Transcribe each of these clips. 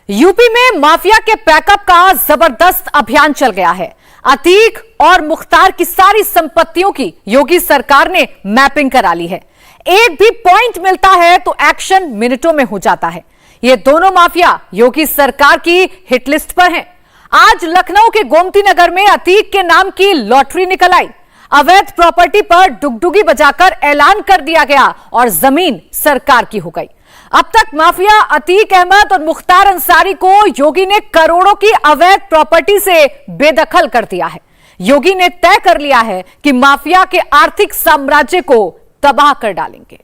UP में mafia के pack up का जबरदस्त अभियान चल गया है। अतीक और मुख्तार की सारी संपत्तियों की योगी सरकार ने मैपिंग करा ली है। एक भी पॉइंट मिलता है तो एक्शन मिनटों में हो जाता है। ये दोनों माफिया योगी सरकार की हिट लिस्ट पर हैं। आज लखनऊ के गोमती नगर में अतीक के नाम की लॉटरी निकल आई। अवैध प्रॉपर्टी पर डुगडुगी बजाकर ऐलान कर दिया गया और जमीन सरकार की हो गई। अब तक माफिया अतीक अहमद और मुख्तार अंसारी को योगी ने करोड़ों की अवैध प्रॉपर्टी से बेदखल कर दिया है। योगी ने तय कर लिया है कि माफिया के आर्थिक साम्राज्य को तबाह कर डालेंगे।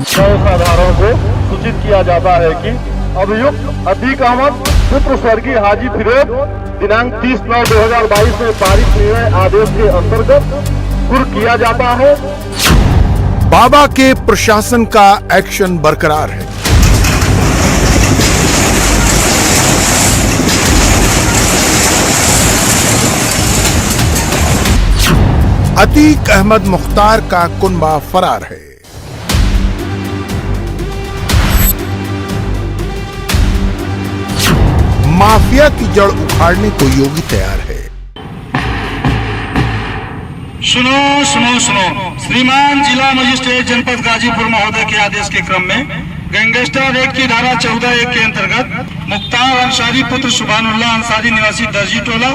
साधारणों को सूचित किया जाता है कि अभियुक्त अतीक अहमद पुत्र स्वर्गीय हाजी फिरोज दिनांक 30/9/2022 में पारित निर्णय आदेश के अंतर्गत कुर्क किया जाता है। बाबा के प्रशासन का एक्शन बरकरार है। अतीक अहमद मुख्तार का कुनबा फरार है। माफिया की जड़ उखाड़ने को योगी तैयार है। सुनो सुनो सुनो, श्रीमान जिला मजिस्ट्रेट जनपद गाजीपुर महोदय के आदेश के क्रम में गैंगस्टर एक्ट की धारा 14(1) के अंतर्गत मुख्तार अंसारी पुत्र सुभानुल्लाह अंसारी निवासी दर्जी टोला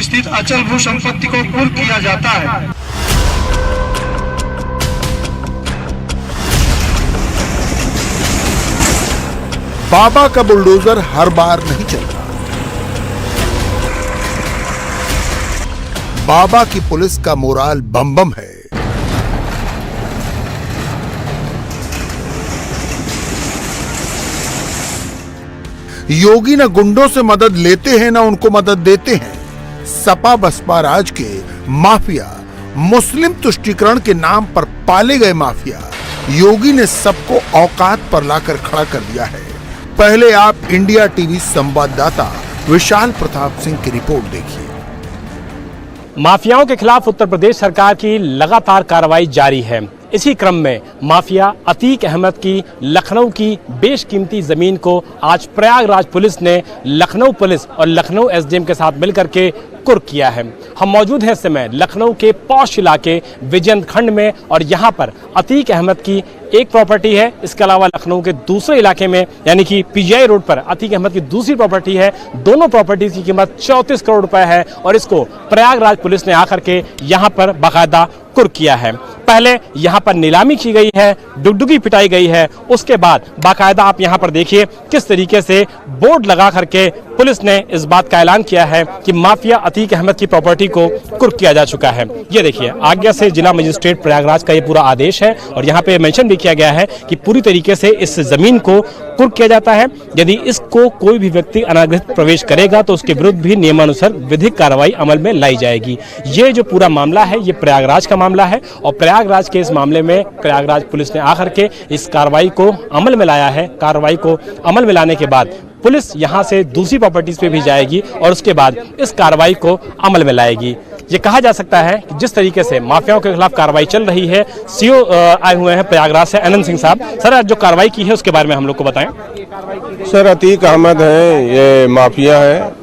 स्थित अचल भू संपत्ति को कुर्क किया जाता है। बाबा का बुलडोजर हर बार नहीं चलता। बाबा की पुलिस का मोराल बम बम है। योगी न गुंडों से मदद लेते हैं न उनको मदद देते हैं। सपा बसपा राज के माफिया, मुस्लिम तुष्टीकरण के नाम पर पाले गए माफिया, योगी ने सबको औकात पर लाकर खड़ा कर दिया है। पहले आप इंडिया टीवी संवाददाता विशाल प्रताप सिंह की रिपोर्ट देखिए। माफियाओं के खिलाफ उत्तर प्रदेश सरकार की लगातार कार्रवाई जारी है। इसी क्रम में माफिया अतीक अहमद की लखनऊ की बेशकीमती जमीन को आज प्रयागराज पुलिस ने लखनऊ पुलिस और लखनऊ एसडीएम के साथ मिलकर के कुर्क किया है। हम मौजूद हैं इस समय लखनऊ के पौष इलाके विजयंत खंड में और यहाँ पर अतीक अहमद की एक प्रॉपर्टी है। इसके अलावा लखनऊ के दूसरे इलाके में यानी कि पीजीआई रोड पर अतीक अहमद की दूसरी प्रॉपर्टी है। दोनों प्रॉपर्टीज की कीमत 34 करोड़ रुपए है और इसको प्रयागराज पुलिस ने आकर के यहाँ पर बाकायदा कुर्क किया है। पहले यहाँ पर नीलामी की गई है, डुगडुगी पिटाई गई है, उसके बाद बाकायदा आप यहाँ पर देखिए किस तरीके से बोर्ड लगा करके पुलिस ने इस बात का ऐलान किया है कि माफिया अतीक अहमद की प्रॉपर्टी को कुर्क किया जा चुका है। ये देखिए आज्ञा से जिला मजिस्ट्रेट प्रयागराज का ये पूरा आदेश है और यहाँ पे मेंशन भी किया गया है कि पूरी तरीके से इस जमीन को कुर्क किया जाता है। यदि इसको कोई भी व्यक्ति अनाधिकृत प्रवेश करेगा तो उसके विरुद्ध भी नियमानुसार विधिक कार्रवाई अमल में लाई जाएगी। ये जो पूरा मामला है ये प्रयागराज का मामला है और प्रयागराज के इस मामले में प्रयागराज पुलिस ने आकर के इस कार्रवाई को अमल में लाया है। कार्रवाई को अमल में लाने के बाद पुलिस यहां से दूसरी प्रॉपर्टीज पे भी जाएगी और उसके बाद इस कार्रवाई को अमल में लाएगी। ये कहा जा सकता है कि जिस तरीके से माफियाओं के खिलाफ कार्रवाई चल रही है, सीओ आए हुए हैं प्रयागराज से, आनंद सिंह साहब। सर जो कार्रवाई की है उसके बारे में हम लोग को बताएं। सर अतीक अहमद है, ये माफिया है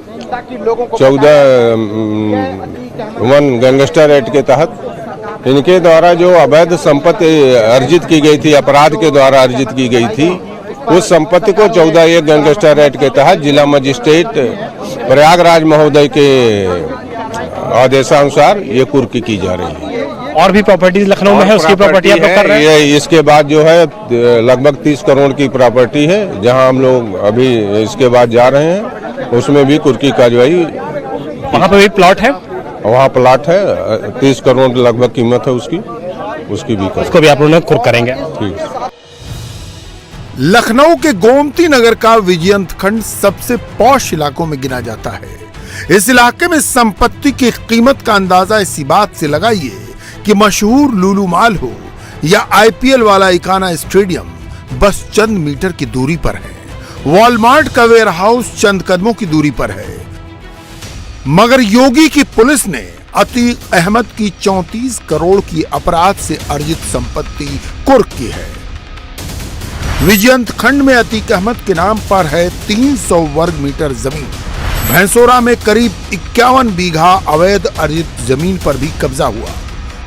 14(1) गैंगस्टर एक्ट के तहत इनके द्वारा जो अवैध संपत्ति अर्जित की गई थी, अपराध के द्वारा अर्जित की गई थी, उस संपत्ति को 14(1) गैंगस्टर एक्ट के तहत जिला मजिस्ट्रेट प्रयागराज महोदय के आदेशानुसार ये कुर्की की जा रही है। और भी प्रॉपर्टीज लखनऊ में है, उसकी प्रॉपर्टी आप लोग कर रहे हैं। ये इसके बाद जो है लगभग 30 करोड़ की प्रॉपर्टी है, जहां हम लोग अभी इसके बाद जा रहे हैं, उसमें भी कुर्की कार्रवाई। वहाँ पे भी प्लॉट है, वहाँ प्लॉट है 30 करोड़ लगभग कीमत है उसकी भी उसको भी आप लोग कुर्क करेंगे। ठीक। लखनऊ के गोमती नगर का विजयंत खंड सबसे पौष इलाकों में गिना जाता है। इस इलाके में संपत्ति की कीमत का अंदाजा इसी बात से लगाइए कि मशहूर लुलु मॉल हो या आईपीएल वाला इकाना स्टेडियम बस चंद मीटर की दूरी पर है। वॉलमार्ट का वेयर हाउस चंद कदमों की दूरी पर है। मगर योगी की पुलिस ने अतीक अहमद की 34 करोड़ की अपराध से अर्जित संपत्ति कुर्क की है। विजयंत खंड में अतीक अहमद के नाम पर है 300 वर्ग मीटर जमीन। भैंसोरा में करीब 51 बीघा अवैध अर्जित जमीन पर भी कब्जा हुआ।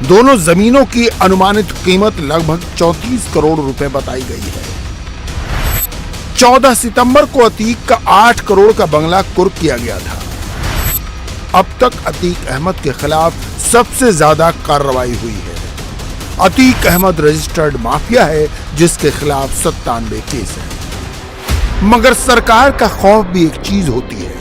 दोनों जमीनों की अनुमानित कीमत लगभग 34 करोड़ रुपए बताई गई है। 14 सितंबर को अतीक का 8 करोड़ का बंगला कुर्क किया गया था। अब तक अतीक अहमद के खिलाफ सबसे ज्यादा कार्रवाई हुई है। अतीक अहमद रजिस्टर्ड माफिया है जिसके खिलाफ 97 केस है। मगर सरकार का खौफ भी एक चीज होती है,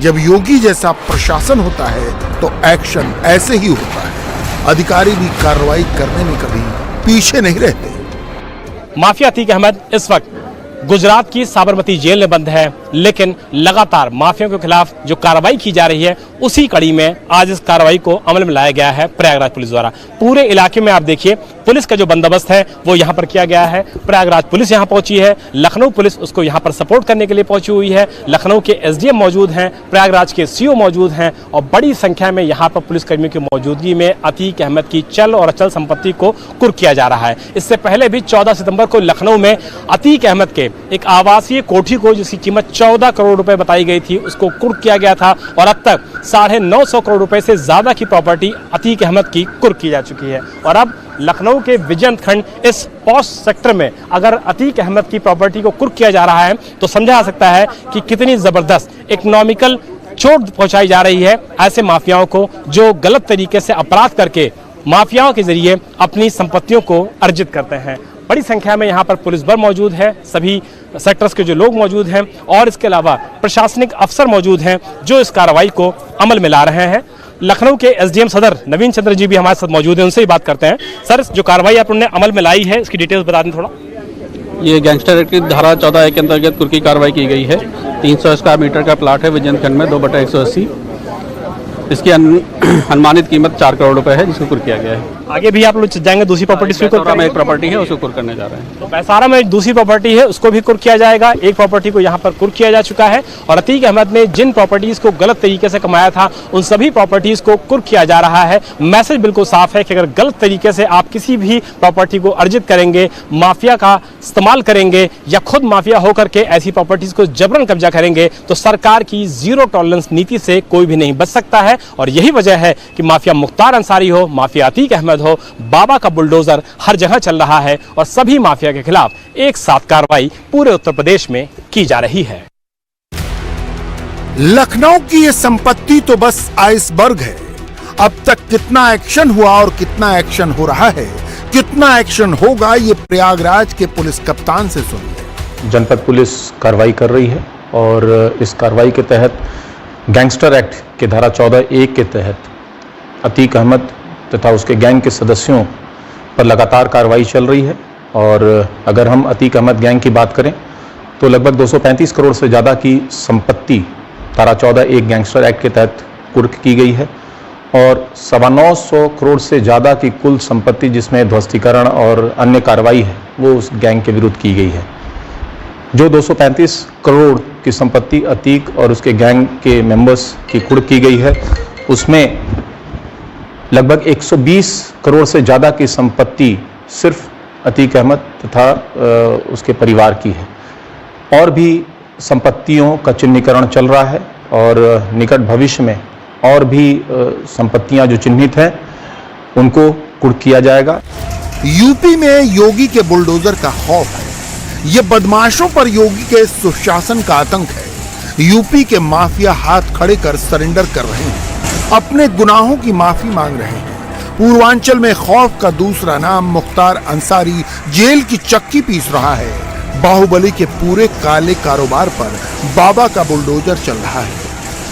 जब योगी जैसा प्रशासन होता है तो एक्शन ऐसे ही होता है। अधिकारी भी कार्रवाई करने में कभी पीछे नहीं रहते। माफिया अतीक अहमद इस वक्त गुजरात की साबरमती जेल में बंद है, लेकिन लगातार माफिया के खिलाफ जो कार्रवाई की जा रही है उसी कड़ी में आज इस कार्रवाई को अमल में लाया गया है प्रयागराज पुलिस द्वारा। पूरे इलाके में आप देखिए पुलिस का जो बंदोबस्त है वो यहाँ पर किया गया है। प्रयागराज पुलिस यहाँ पहुंची है, लखनऊ पुलिस उसको यहाँ पर सपोर्ट करने के लिए पहुंची हुई है। लखनऊ के एसडीएम मौजूद हैं, प्रयागराज के सीओ मौजूद हैं और बड़ी संख्या में यहाँ पर पुलिसकर्मियों की मौजूदगी में अतीक अहमद की चल और अचल संपत्ति को कुर्क किया जा रहा है। इससे पहले भी 14 सितंबर को लखनऊ में अतीक अहमद के एक आवासीय कोठी को जिसकी कीमत 14 करोड़ रुपए बताई गई थी उसको कुर्क किया गया था और अब तक 950 करोड़ रुपए से ज्यादा की प्रॉपर्टी अतीक अहमद की कुर्क की जा चुकी है। और अब लखनऊ के विजयंत खंड इस पॉश सेक्टर में अगर अतीक अहमद की प्रॉपर्टी को कुर्क किया जा रहा है तो समझा जा सकता है कि कितनी जबरदस्त इकोनॉमिकल चोट पहुंचाई जा रही है ऐसे माफियाओं को जो गलत तरीके से अपराध करके माफियाओं के जरिए अपनी संपत्तियों को अर्जित करते हैं। बड़ी संख्या में यहाँ पर पुलिस बल मौजूद है, सभी सेक्टर्स के जो लोग मौजूद हैं और इसके अलावा प्रशासनिक अफसर मौजूद हैं जो इस कार्रवाई को अमल में ला रहे हैं। लखनऊ के एसडीएम सदर नवीन चंद्र जी भी हमारे साथ मौजूद हैं, उनसे ही बात करते हैं। सर, जो कार्रवाई आपने अमल में लाई है इसकी डिटेल्स बता दें थोड़ा। ये गैंगस्टर एक्ट की धारा 14A के अंतर्गत कुर्क की कार्रवाई की गई है। 300 स्क्वायर मीटर का प्लाट है विजयंत खंड में 2/180। इसकी अनुमानित कीमत 4 करोड़ रुपए है जिसको कुर्क किया गया है। आगे भी आप लोग जाएंगे दूसरी प्रॉपर्टी में एक प्रॉपर्टी है उसको कुर्क करने जा रहे हैं। तो बैसारा में एक दूसरी प्रॉपर्टी है उसको भी कुर्क किया जाएगा। एक प्रॉपर्टी को यहाँ पर कुर्क किया जा चुका है और अतीक अहमद ने जिन प्रॉपर्टीज को गलत तरीके से कमाया था उन सभी प्रॉपर्टीज को कुर्क किया जा रहा है। मैसेज बिल्कुल साफ है कि अगर गलत तरीके से आप किसी भी प्रॉपर्टी को अर्जित करेंगे, माफिया का इस्तेमाल करेंगे या खुद माफिया होकर के ऐसी प्रॉपर्टीज को जबरन कब्जा करेंगे तो सरकार की जीरो टॉलरेंस नीति से कोई भी नहीं बच सकता है। और यही वजह है कि माफिया मुख्तार अंसारी हो, माफिया अतीक अहमद हो, बाबा का बुलडोजर हर जगह चल रहा है और सभी माफिया के खिलाफ एक साथ कार्रवाई पूरे उत्तर प्रदेश में की जा रही है। लखनऊ की ये संपत्ति तो बस आइसबर्ग है। अब तक कितना एक्शन हुआ और कितना एक्शन हो रहा है, कितना एक्शन होगा, ये प्रयागराज के पुलिस कप्तान से सुनिए। जनपद पुलिस कार्रवाई कर रही है और इस कार्रवाई के तहत गैंगस्टर एक्ट के धारा 14A के तहत अतीक अहमद तथा उसके गैंग के सदस्यों पर लगातार कार्रवाई चल रही है। और अगर हम अतीक अहमद गैंग की बात करें तो लगभग 235 करोड़ से ज़्यादा की संपत्ति धारा 14A गैंगस्टर एक्ट के तहत कुर्क की गई है और 925 करोड़ से ज़्यादा की कुल संपत्ति जिसमें ध्वस्तीकरण और अन्य कार्रवाई है वो उस गैंग के विरुद्ध की गई है। जो 235 करोड़ की संपत्ति अतीक और उसके गैंग के मेंबर्स की कुर्क की गई है उसमें लगभग 120 करोड़ से ज़्यादा की संपत्ति सिर्फ अतीक अहमद तथा उसके परिवार की है। और भी संपत्तियों का चिन्हीकरण चल रहा है और निकट भविष्य में और भी संपत्तियां जो चिन्हित हैं उनको कुर्क किया जाएगा। यूपी में योगी के बुलडोजर का खौफ है। ये बदमाशों पर योगी के सुशासन का आतंक है। यूपी के माफिया हाथ खड़े कर सरेंडर कर रहे हैं, अपने गुनाहों की माफी मांग रहे हैं। पूर्वांचल में खौफ का दूसरा नाम मुख्तार अंसारी जेल की चक्की पीस रहा है। बाहुबली के पूरे काले कारोबार पर बाबा का बुलडोजर चल रहा है।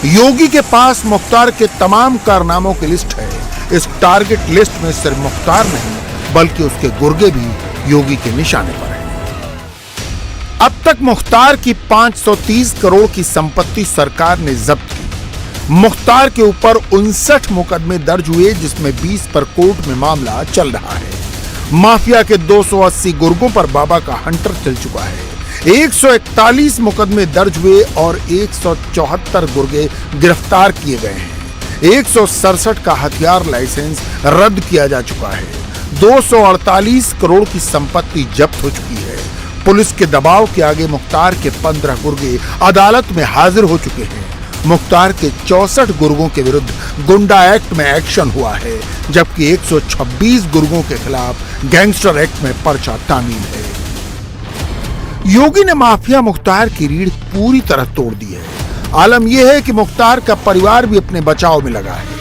योगी के पास मुख्तार के तमाम कारनामों की लिस्ट है। इस टारगेट लिस्ट में सिर्फ मुख्तार नहीं बल्कि उसके गुर्गे भी योगी के निशाने पर है। अब तक मुख्तार की 530 करोड़ की संपत्ति सरकार ने जब्त की। मुख्तार के ऊपर 59 मुकदमे दर्ज हुए जिसमें 20 पर कोर्ट में मामला चल रहा है। माफिया के 280 गुर्गों पर बाबा का हंटर चल चुका है। 141 मुकदमे दर्ज हुए और 174 गुर्गे गिरफ्तार किए गए हैं। 167 का हथियार लाइसेंस रद्द किया जा चुका है। 248 करोड़ की संपत्ति जब्त हो चुकी है। पुलिस के दबाव के आगे मुख्तार के 15 गुर्गे अदालत में हाजिर हो चुके हैं। मुख्तार के 64 गुर्गों के विरुद्ध गुंडा एक्ट में एक्शन हुआ है, जबकि 126 गुर्गों के खिलाफ गैंगस्टर एक्ट में पर्चा तामील है। योगी ने माफिया मुख्तार की रीढ़ पूरी तरह तोड़ दी है। आलम यह है कि मुख्तार का परिवार भी अपने बचाव में लगा है।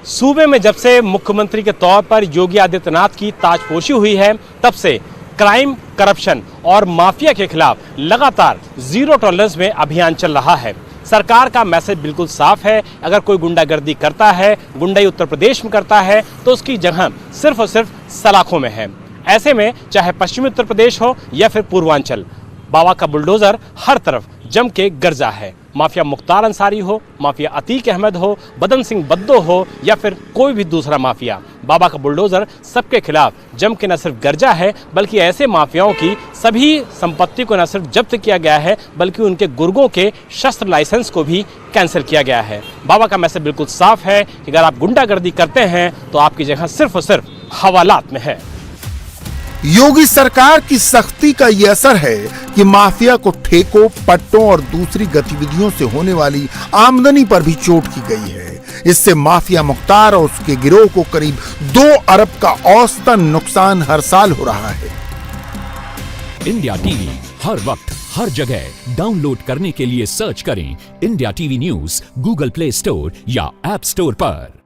सूबे में जब से मुख्यमंत्री के तौर पर योगी आदित्यनाथ की ताजपोशी हुई है, तब से क्राइम, करप्शन और माफिया के खिलाफ लगातार जीरो टॉलरेंस में अभियान चल रहा है। सरकार का मैसेज बिल्कुल साफ है, अगर कोई गुंडागर्दी करता है, गुंडाई उत्तर प्रदेश में करता है, तो उसकी जगह सिर्फ और सिर्फ सलाखों में है। ऐसे में चाहे पश्चिमी उत्तर प्रदेश हो या फिर पूर्वांचल, बाबा का बुलडोजर हर तरफ जम के गरजा है। माफिया मुख्तार अंसारी हो, माफिया अतीक अहमद हो, बदन सिंह बद्दो हो या फिर कोई भी दूसरा माफिया, बाबा का बुलडोजर सबके खिलाफ जम के न सिर्फ गरजा है, बल्कि ऐसे माफियाओं की सभी संपत्ति को न सिर्फ जब्त किया गया है, बल्कि उनके गुर्गों के शस्त्र लाइसेंस को भी कैंसिल किया गया है। बाबा का मैसेज बिल्कुल साफ है कि अगर आप गुंडागर्दी करते हैं तो आपकी जगह सिर्फ और सिर्फ हवालात में है। योगी सरकार की सख्ती का ये असर है कि माफिया को ठेकों, पट्टों और दूसरी गतिविधियों से होने वाली आमदनी पर भी चोट की गई है। इससे माफिया मुख्तार और उसके गिरोह को करीब 2 अरब का औसतन नुकसान हर साल हो रहा है। इंडिया टीवी हर वक्त हर जगह डाउनलोड करने के लिए सर्च करें India TV news Google play store या ऐप स्टोर पर।